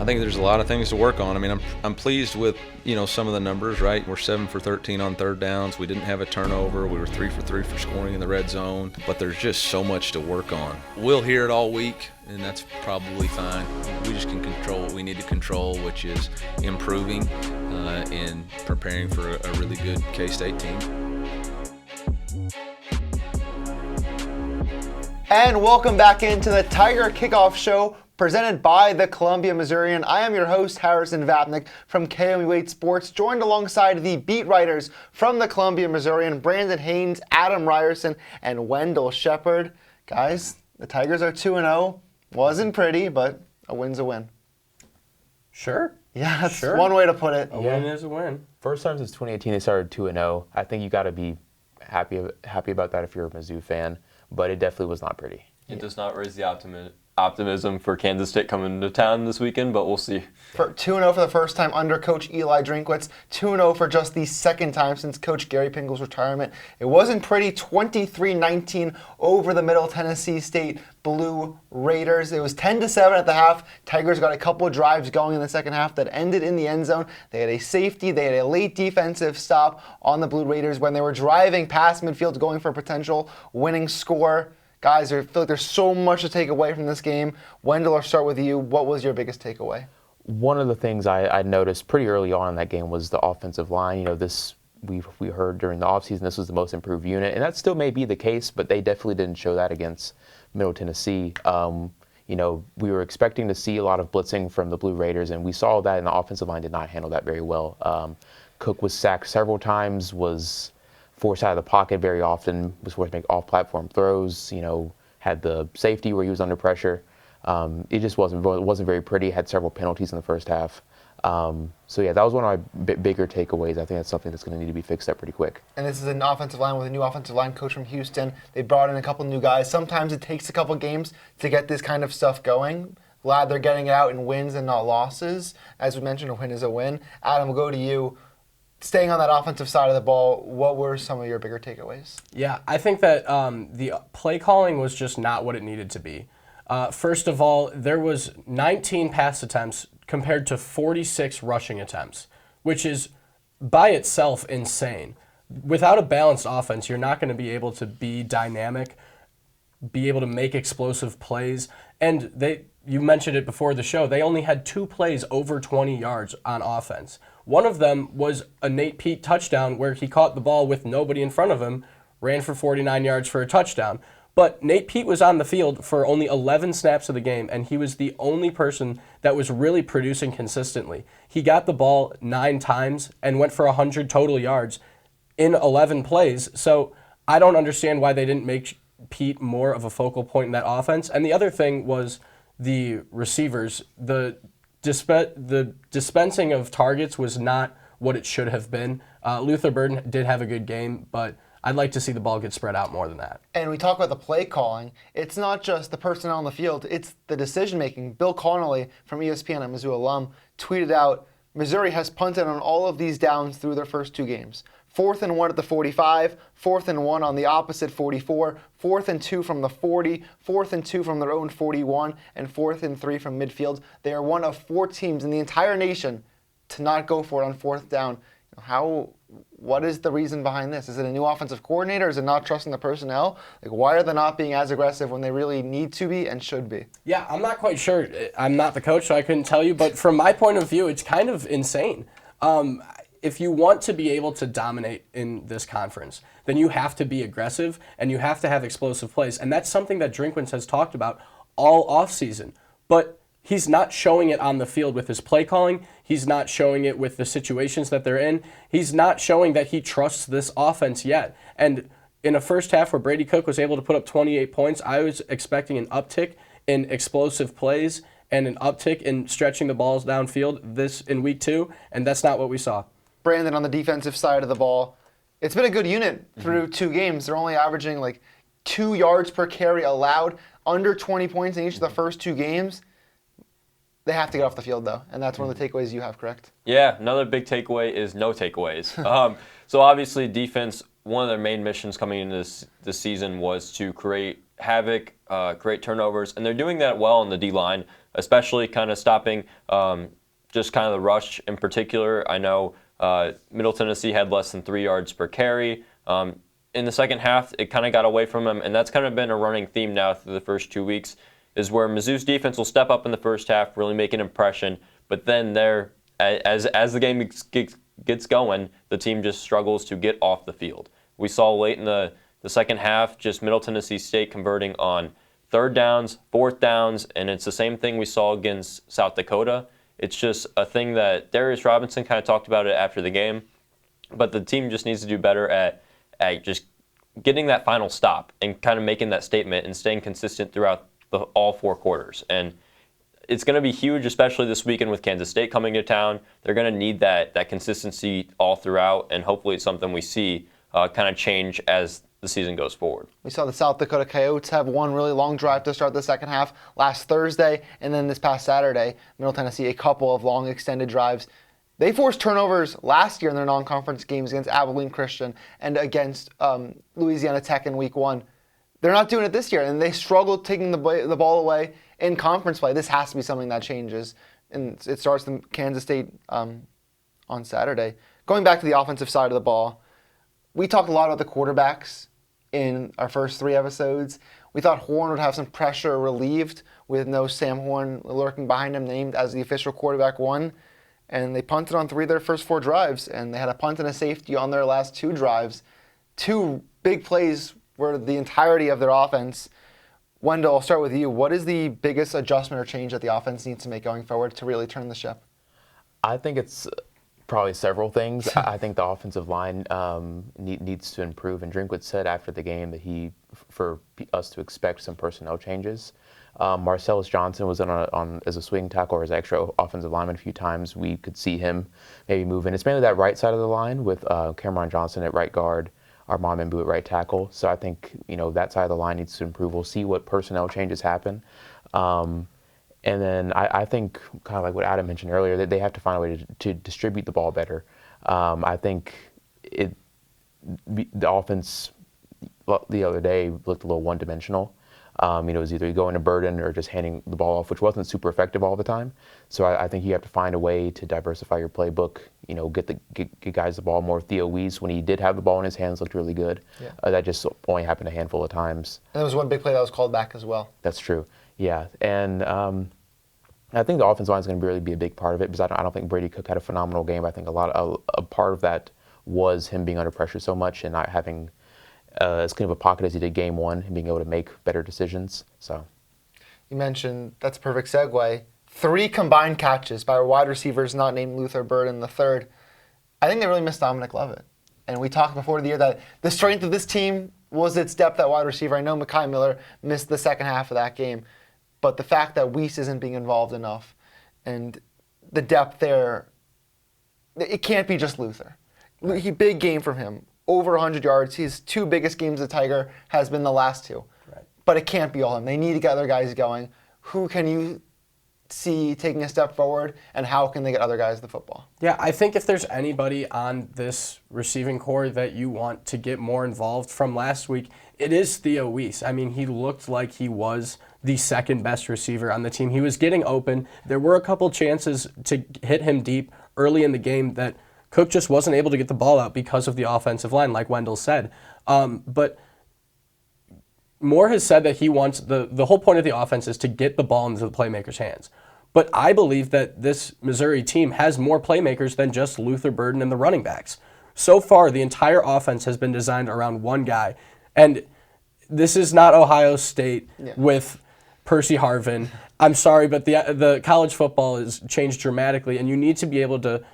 I think there's a lot of things to work on. I mean, I'm pleased with, some of the numbers, right? We're 7 for 13 on third downs. We didn't have a turnover. We were 3 for 3 for scoring in the red zone. But there's just so much to work on. We'll hear it all week, and that's probably fine. We just can control what we need to control, which is improving and preparing for a really good K-State team. And welcome back into the Tiger Kickoff Show, presented by the Columbia Missourian. I am your host, Harrison Vapnek from KOMU Sports, joined alongside the beat writers from the Columbia Missourian, Brandon Haynes, Adam Ryerson, and Wendell Shepherd. Guys, the Tigers are 2-0. Wasn't pretty, but a win's a win. Sure. Yeah, that's one way to put it. A win is a win. First time since 2018 they started 2-0. I think you got to be happy about that if you're a Mizzou fan, but it definitely was not pretty. It does not raise the optimism for Kansas State coming to town this weekend, but we'll see. For 2-0 for the first time under Coach Eli Drinkwitz, 2-0 for just the second time since Coach Gary Pinkel's retirement. It wasn't pretty, 23-19 over the Middle Tennessee State Blue Raiders. It was 10-7 at the half. Tigers got a couple of drives going in the second half that ended in the end zone. They had a safety, they had a late defensive stop on the Blue Raiders when they were driving past midfield going for a potential winning score. Guys, I feel like there's so much to take away from this game. Wendell, I'll start with you. What was your biggest takeaway? One of the things I noticed pretty early on in that game was the offensive line. We heard during the offseason this was the most improved unit, and that still may be the case, but they definitely didn't show that against Middle Tennessee. We were expecting to see a lot of blitzing from the Blue Raiders, and we saw that, and the offensive line did not handle that very well. Cook was sacked several times, was forced out of the pocket very often, was forced to make off-platform throws, had the safety where he was under pressure. It just wasn't very pretty, had several penalties in the first half. That was one of my bigger takeaways. I think that's something that's going to need to be fixed up pretty quick. And this is an offensive line with a new offensive line coach from Houston. They brought in a couple new guys. Sometimes it takes a couple games to get this kind of stuff going. Glad they're getting it out in wins and not losses. As we mentioned, a win is a win. Adam, we'll go to you. Staying on that offensive side of the ball, what were some of your bigger takeaways? Yeah, I think that the play calling was just not what it needed to be. First of all, there was 19 pass attempts compared to 46 rushing attempts, which is by itself insane. Without a balanced offense, you're not going to be able to be dynamic, be able to make explosive plays. And you mentioned it before the show, they only had 2 plays over 20 yards on offense. One of them was a Nate Peat touchdown where he caught the ball with nobody in front of him, ran for 49 yards for a touchdown. But Nate Peat was on the field for only 11 snaps of the game, and he was the only person that was really producing consistently. He got the ball 9 times and went for 100 total yards in 11 plays. So I don't understand why they didn't make Peat more of a focal point in that offense. And the other thing was the receivers. The dispensing of targets was not what it should have been. Luther Burden did have a good game, but I'd like to see the ball get spread out more than that. And we talk about the play calling. It's not just the personnel on the field, it's the decision making. Bill Connolly from ESPN, a Mizzou alum, tweeted out, Missouri has punted on all of these downs through their first 2 games. 4th and 1 at the 45, 4th and 1 on the opposite 44, 4th and 2 from the 40, 4th and 2 from their own 41, and 4th and 3 from midfield. They are one of 4 teams in the entire nation to not go for it on 4th down. What is the reason behind this? Is it a new offensive coordinator? Is it not trusting the personnel? Why are they not being as aggressive when they really need to be and should be? Yeah, I'm not quite sure. I'm not the coach, so I couldn't tell you. But from my point of view, it's kind of insane. If you want to be able to dominate in this conference, then you have to be aggressive and you have to have explosive plays. And that's something that Drinkwitz has talked about all offseason. But he's not showing it on the field with his play calling. He's not showing it with the situations that they're in. He's not showing that he trusts this offense yet. And in a first half where Brady Cook was able to put up 28 points, I was expecting an uptick in explosive plays and an uptick in stretching the balls downfield this in week 2, and that's not what we saw. Brandon, on the defensive side of the ball, it's been a good unit through 2 games. They're only averaging 2 yards per carry allowed, under 20 points in each of the first 2 games. They have to get off the field, though, and that's one of the takeaways you have, correct? Yeah, another big takeaway is no takeaways. So obviously defense one of their main missions coming into this season was to create havoc, create turnovers, and they're doing that well on the D-line, especially kind of stopping just kind of the rush in particular. I know Middle Tennessee had less than 3 yards per carry. In the second half, it kind of got away from them, and that's kind of been a running theme now through the first 2 weeks, is where Mizzou's defense will step up in the first half, really make an impression, but then as the game gets going, the team just struggles to get off the field. We saw late in the second half just Middle Tennessee State converting on 3rd downs, 4th downs, and it's the same thing we saw against South Dakota. It's just a thing that Darius Robinson kind of talked about it after the game, but the team just needs to do better at just getting that final stop and kind of making that statement and staying consistent throughout all 4 quarters. And it's going to be huge, especially this weekend with Kansas State coming to town. They're going to need that consistency all throughout, and hopefully it's something we see kind of change as the season goes forward. We saw the South Dakota Coyotes have one really long drive to start the second half last Thursday, and then this past Saturday, Middle Tennessee, a couple of long extended drives. They forced turnovers last year in their non-conference games against Abilene Christian and against Louisiana Tech in Week 1. They're not doing it this year, and they struggled taking the ball away in conference play. This has to be something that changes, and it starts in Kansas State on Saturday. Going back to the offensive side of the ball, we talked a lot about the quarterbacks in our first 3 episodes. We thought Horn would have some pressure relieved with no Sam Horn lurking behind him, named as the official quarterback 1. And they punted on 3 of their first 4 drives, and they had a punt and a safety on their last 2 drives. 2 big plays were the entirety of their offense. Wendell, I'll start with you. What is the biggest adjustment or change that the offense needs to make going forward to really turn the ship? I think it's probably several things. I think the offensive line needs to improve. And Drinkwitz said after the game that for us to expect some personnel changes. Marcellus Johnson was on as a swing tackle or as an extra offensive lineman a few times. We could see him maybe move in. It's mainly that right side of the line with Cameron Johnson at right guard, Armand Mimbu at right tackle. So I think that side of the line needs to improve. We'll see what personnel changes happen. And then I think, kind of like what Adam mentioned earlier, that they have to find a way to distribute the ball better. I think the offense the other day looked a little one-dimensional. It was either going to Burden or just handing the ball off, which wasn't super effective all the time. So I think you have to find a way to diversify your playbook. Get guys the ball more. Theo Weiss, when he did have the ball in his hands, looked really good. Yeah. That just only happened a handful of times. And there was one big play that was called back as well. That's true. Yeah, and I think the offensive line is going to really be a big part of it because I don't think Brady Cook had a phenomenal game. I think a part of that was him being under pressure so much and not having as clean of a pocket as he did game 1 and being able to make better decisions. So, you mentioned, that's a perfect segue, 3 combined catches by our wide receivers not named Luther Burden the third. I think they really missed Dominic Lovett. And we talked before the year that the strength of this team was its depth at wide receiver. I know Mekhi Miller missed the second half of that game, but the fact that Weiss isn't being involved enough and the depth there, it can't be just Luther. Big game from him. Over 100 yards. His 2 biggest games at Tiger has been the last 2. Right. But it can't be all him. They need to get other guys going. Who can you see taking a step forward, and how can they get other guys the football? Yeah, I think if there's anybody on this receiving core that you want to get more involved from last week, it is Theo Weiss. I mean, he looked like he was the second best receiver on the team. He was getting open. There were a couple chances to hit him deep early in the game that Cook just wasn't able to get the ball out because of the offensive line, like Wendell said. But Moore has said that he wants the whole point of the offense is to get the ball into the playmakers' hands. But I believe that this Missouri team has more playmakers than just Luther Burden and the running backs. So far, the entire offense has been designed around one guy. And this is not Ohio State with Percy Harvin. I'm sorry, but the college football has changed dramatically, and you need to be able to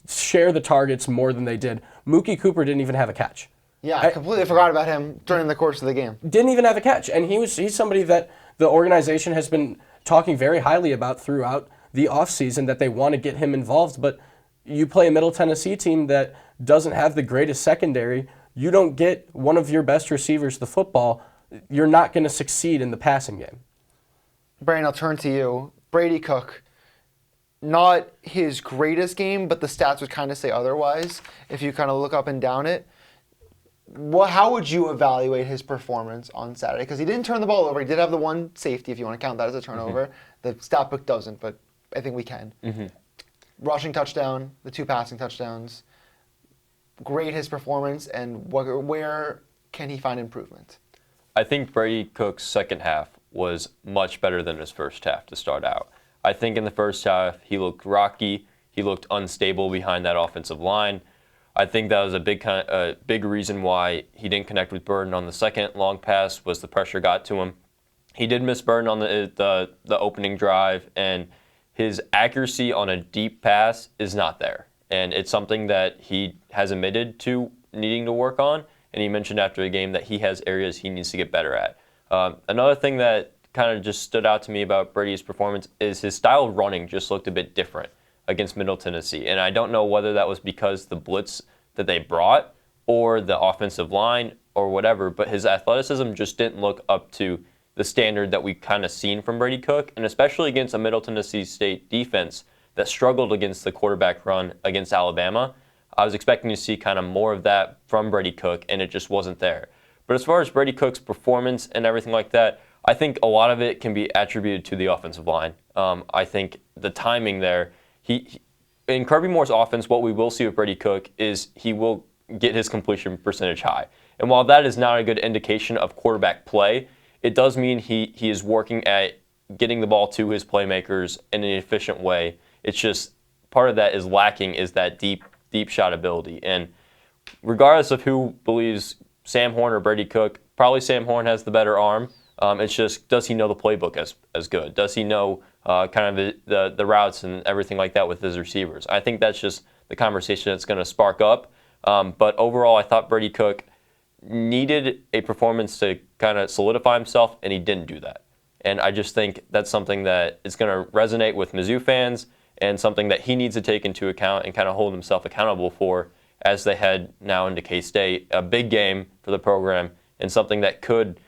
share the targets more than they did. Mookie Cooper didn't even have a catch. Yeah, I completely forgot about him during the course of the game. Didn't even have a catch, and he's somebody that the organization has been talking very highly about throughout the offseason, that they want to get him involved. But you play a Middle Tennessee team that doesn't have the greatest secondary, you don't get one of your best receivers the football, you're not going to succeed in the passing game. Brandon, I'll turn to you. Brady Cook, not his greatest game, but the stats would kind of say otherwise if you kind of look up and down it. How would you evaluate his performance on Saturday? Because he didn't turn the ball over. He did have the one safety, if you want to count that as a turnover. The stat book doesn't, but I think we can. Rushing touchdown, the 2 passing touchdowns. Grade his performance, and where can he find improvement? I think Brady Cook's second half was much better than his first half to start out. I think in the first half, he looked rocky. He looked unstable behind that offensive line. I think that was a big reason why he didn't connect with Burden on the second long pass, was the pressure got to him. He did miss Burden on the opening drive, and his accuracy on a deep pass is not there. And it's something that he has admitted to needing to work on, and he mentioned after the game that he has areas he needs to get better at. Another thing that kind of just stood out to me about Brady's performance is his style of running just looked a bit different against Middle Tennessee. And I don't know whether that was because the blitz that they brought or the offensive line or whatever, but his athleticism just didn't look up to the standard that we've kind of seen from Brady Cook, and especially against a Middle Tennessee State defense that struggled against the quarterback run against Alabama. I was expecting to see kind of more of that from Brady Cook, and it just wasn't there. But as far as Brady Cook's performance and everything like that, I think a lot of it can be attributed to the offensive line. I think the timing there, in Kirby Moore's offense, what we will see with Brady Cook is he will get his completion percentage high. And while that is not a good indication of quarterback play, it does mean he is working at getting the ball to his playmakers in an efficient way. It's just part of that is lacking is that deep shot ability. And regardless of who believes Sam Horn or Brady Cook, probably Sam Horn has the better arm. It's just, does he know the playbook as good? Does he know kind of the routes and everything like that with his receivers? I think that's just the conversation that's going to spark up. But overall, I thought Brady Cook needed a performance to kind of solidify himself, and he didn't do that. And I just think that's something that is going to resonate with Mizzou fans and something that he needs to take into account and kind of hold himself accountable for as they head now into K-State. A big game for the program and something that could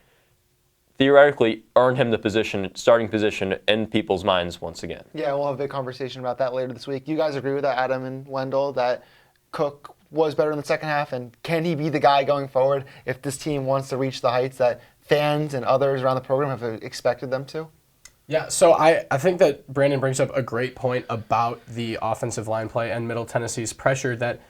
theoretically earn him the starting position in people's minds once again. Yeah, we'll have a big conversation about that later this week. You guys agree with that, Adam and Wendell, that Cook was better in the second half, and can he be the guy going forward if this team wants to reach the heights that fans and others around the program have expected them to? Yeah, so I think that Brandon brings up a great point about the offensive line play and Middle Tennessee's pressure that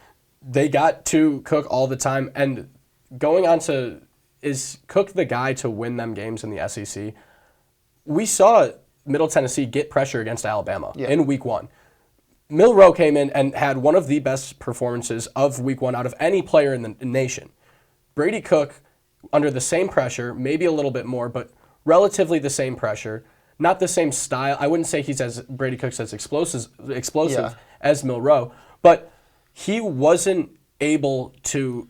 they got to Cook all the time. And going on to, is Cook the guy to win them games in the SEC? We saw Middle Tennessee get pressure against Alabama in week 1. Milroe came in and had one of the best performances of week 1 out of any player in the nation. Brady Cook, under the same pressure, maybe a little bit more, but relatively the same pressure, not the same style. I wouldn't say Brady Cook's as explosive as Milroe, but he wasn't able to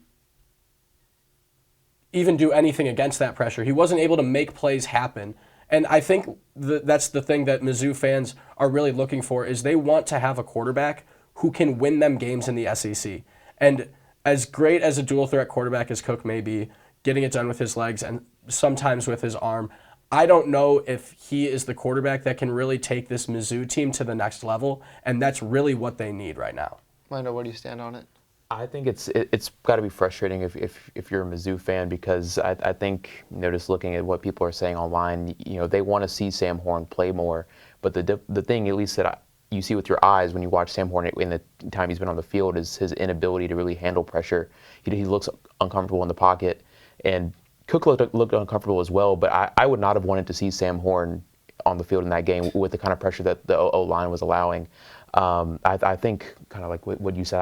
even do anything against that pressure. He wasn't able to make plays happen. And I think that's the thing that Mizzou fans are really looking for, is they want to have a quarterback who can win them games in the SEC. And as great as a dual threat quarterback as Cook may be, getting it done with his legs and sometimes with his arm, I don't know if he is the quarterback that can really take this Mizzou team to the next level, and that's really what they need right now. Wendell, where do you stand on it? I think it's got to be frustrating if you're a Mizzou fan, because I think, just looking at what people are saying online, they want to see Sam Horn play more. But the thing, at least that you see with your eyes when you watch Sam Horn in the time he's been on the field, is his inability to really handle pressure. He looks uncomfortable in the pocket, and Cook looked uncomfortable as well. But I would not have wanted to see Sam Horn on the field in that game with the kind of pressure that the O-line was allowing. I think, kind of like what you said,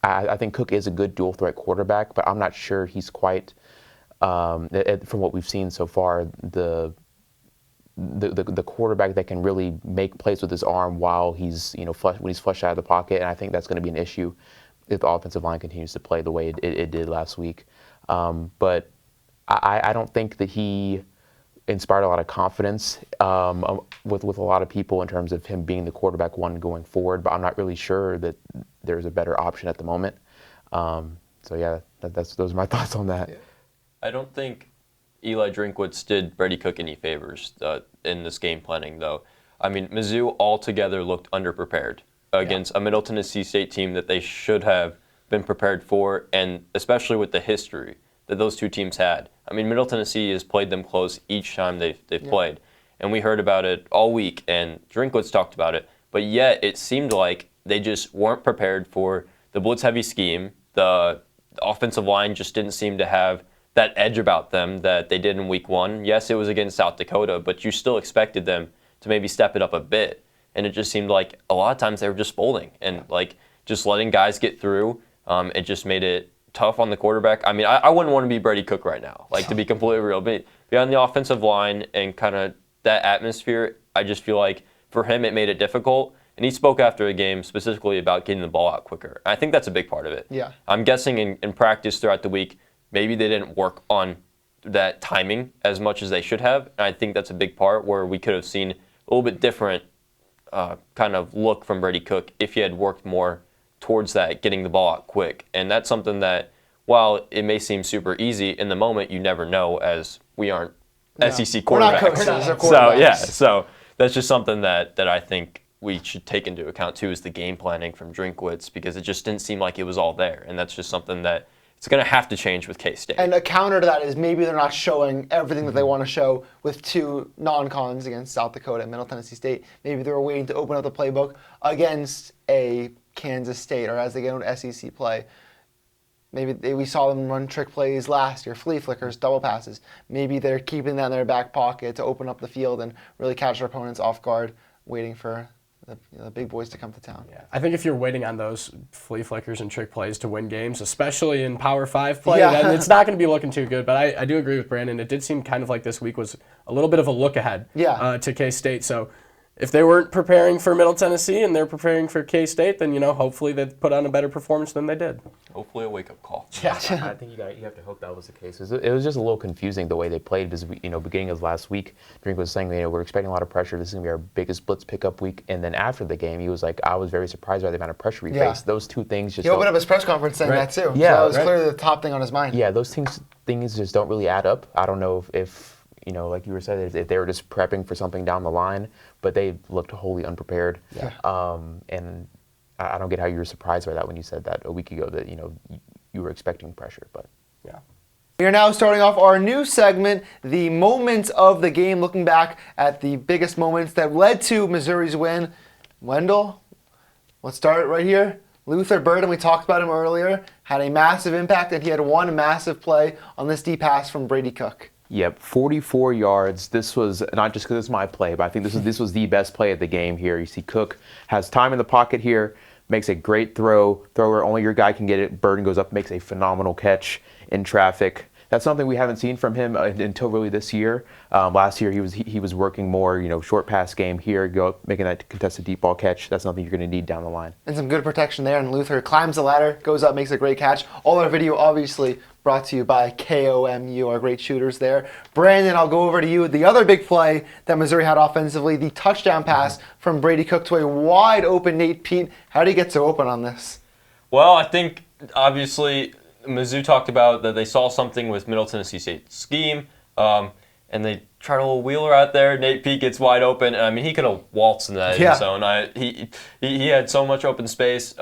I think Cook is a good dual threat quarterback, but I'm not sure he's quite, from what we've seen so far, the quarterback that can really make plays with his arm while he's when he's flushed out of the pocket. And I think that's going to be an issue if the offensive line continues to play the way it did last week. But I don't think that he inspired a lot of confidence with a lot of people in terms of him being the quarterback one going forward. But I'm not really sure that there's a better option at the moment. So yeah, those are my thoughts on that. I don't think Eli Drinkwitz did Brady Cook any favors in this game planning, though. I mean, Mizzou altogether looked underprepared against a Middle Tennessee State team that they should have been prepared for, and especially with the history that those two teams had. I mean, Middle Tennessee has played them close each time they've played, and we heard about it all week, and Drinkwitz talked about it, but yet it seemed like they just weren't prepared for the blitz-heavy scheme. The offensive line just didn't seem to have that edge about them that they did in week 1. Yes, it was against South Dakota, but you still expected them to maybe step it up a bit, and it just seemed like a lot of times they were just folding and like just letting guys get through. It just made it tough on the quarterback. I mean, I wouldn't want to be Brady Cook right now, like, to be completely real. But beyond the offensive line and kind of that atmosphere, I just feel like for him it made it difficult. And he spoke after the game specifically about getting the ball out quicker. I think that's a big part of it. Yeah. I'm guessing in practice throughout the week, maybe they didn't work on that timing as much as they should have. And I think that's a big part where we could have seen a little bit different kind of look from Brady Cook if he had worked more towards that, getting the ball out quick. And that's something that, while it may seem super easy, in the moment you never know, as we aren't SEC quarterbacks. We're not coaches, we're quarterbacks. So, yeah, so that's just something that I think we should take into account, too, is the game planning from Drinkwitz, because it just didn't seem like it was all there. And that's just something that it's going to have to change with K-State. And a counter to that is maybe they're not showing everything that they want to show with 2 non-cons against South Dakota and Middle Tennessee State. Maybe they were waiting to open up the playbook against a Kansas State, or as they get into SEC play. Maybe we saw them run trick plays last year, flea flickers, double passes. Maybe they're keeping that in their back pocket to open up the field and really catch their opponents off guard, waiting for the big boys to come to town. Yeah, I think if you're waiting on those flea flickers and trick plays to win games, especially in Power 5 play, then it's not going to be looking too good. But I do agree with Brandon. It did seem kind of like this week was a little bit of a look ahead to K-State. So if they weren't preparing for Middle Tennessee and they're preparing for K-State, then, hopefully they'd put on a better performance than they did. Hopefully a wake-up call. Yeah, I think you have to hope that was the case. It was just a little confusing the way they played, because beginning of last week, Drink was saying we're expecting a lot of pressure. This is going to be our biggest blitz pickup week. And then after the game, he was like, I was very surprised by the amount of pressure we faced. Those two things just he opened up his press conference saying that too. Yeah, so that was clearly the top thing on his mind. Yeah, those things just don't really add up. I don't know if like you were saying, if they were just prepping for something down the line, but they looked wholly unprepared. Yeah. And I don't get how you were surprised by that when you said that a week ago, that you were expecting pressure, but yeah. We are now starting off our new segment, the moments of the game, looking back at the biggest moments that led to Missouri's win. Wendell, let's start right here. Luther Burden, we talked about him earlier, had a massive impact, and he had one massive play on this deep pass from Brady Cook. Yep, 44 yards. This was not just because it's my play, but I think this was the best play of the game here. You see Cook has time in the pocket here, makes a great throw where only your guy can get it. Burden goes up, makes a phenomenal catch in traffic. That's something we haven't seen from him until really this year. Last year he was working more, short pass game here, go up, making that contested deep ball catch. That's something you're going to need down the line. And some good protection there. And Luther climbs the ladder, goes up, makes a great catch. All our video obviously brought to you by KOMU, our great shooters there. Brandon, I'll go over to you. The other big play that Missouri had offensively, the touchdown pass from Brady Cook to a wide open Nate Peat. How did he get so open on this? Well, I think obviously Mizzou talked about that they saw something with Middle Tennessee State's scheme, and they tried a little wheeler out there. Nate Peat gets wide open, and I mean he could have waltzed in that end zone. He had so much open space.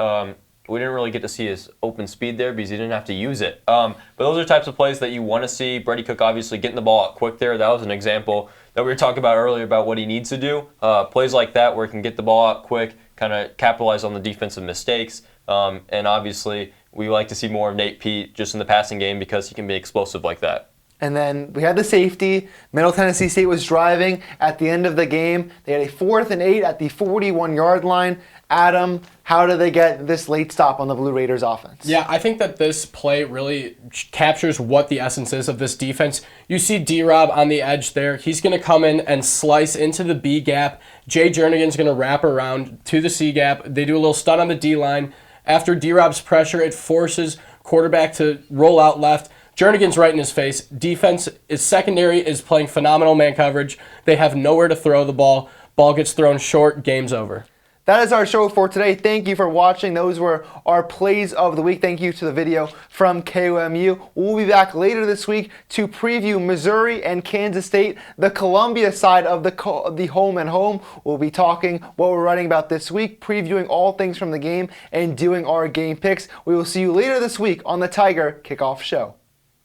We didn't really get to see his open speed there because he didn't have to use it. But those are types of plays that you want to see. Brady Cook obviously getting the ball out quick there. That was an example that we were talking about earlier about what he needs to do. Plays like that where he can get the ball out quick, kind of capitalize on the defensive mistakes. And obviously we like to see more of Nate Peat just in the passing game because he can be explosive like that. And then we had the safety. Middle Tennessee State was driving at the end of the game. They had a 4th and 8 at the 41-yard line. Adam, how do they get this late stop on the Blue Raiders offense? Yeah, I think that this play really captures what the essence is of this defense. You see D-Rob on the edge there. He's going to come in and slice into the B gap. Jay Jernigan's going to wrap around to the C gap. They do a little stun on the D-line. After D-Rob's pressure, it forces quarterback to roll out left. Jernigan's right in his face. Defense is secondary, is playing phenomenal man coverage. They have nowhere to throw the ball. Ball gets thrown short, game's over. that is our show for today. Thank you for watching. Those were our plays of the week. Thank you to the video from KOMU. We'll be back later this week to preview Missouri and Kansas State, the Columbia side of the home and home. We'll be talking what we're writing about this week, previewing all things from the game, and doing our game picks. We will see you later this week on the Tiger Kickoff Show.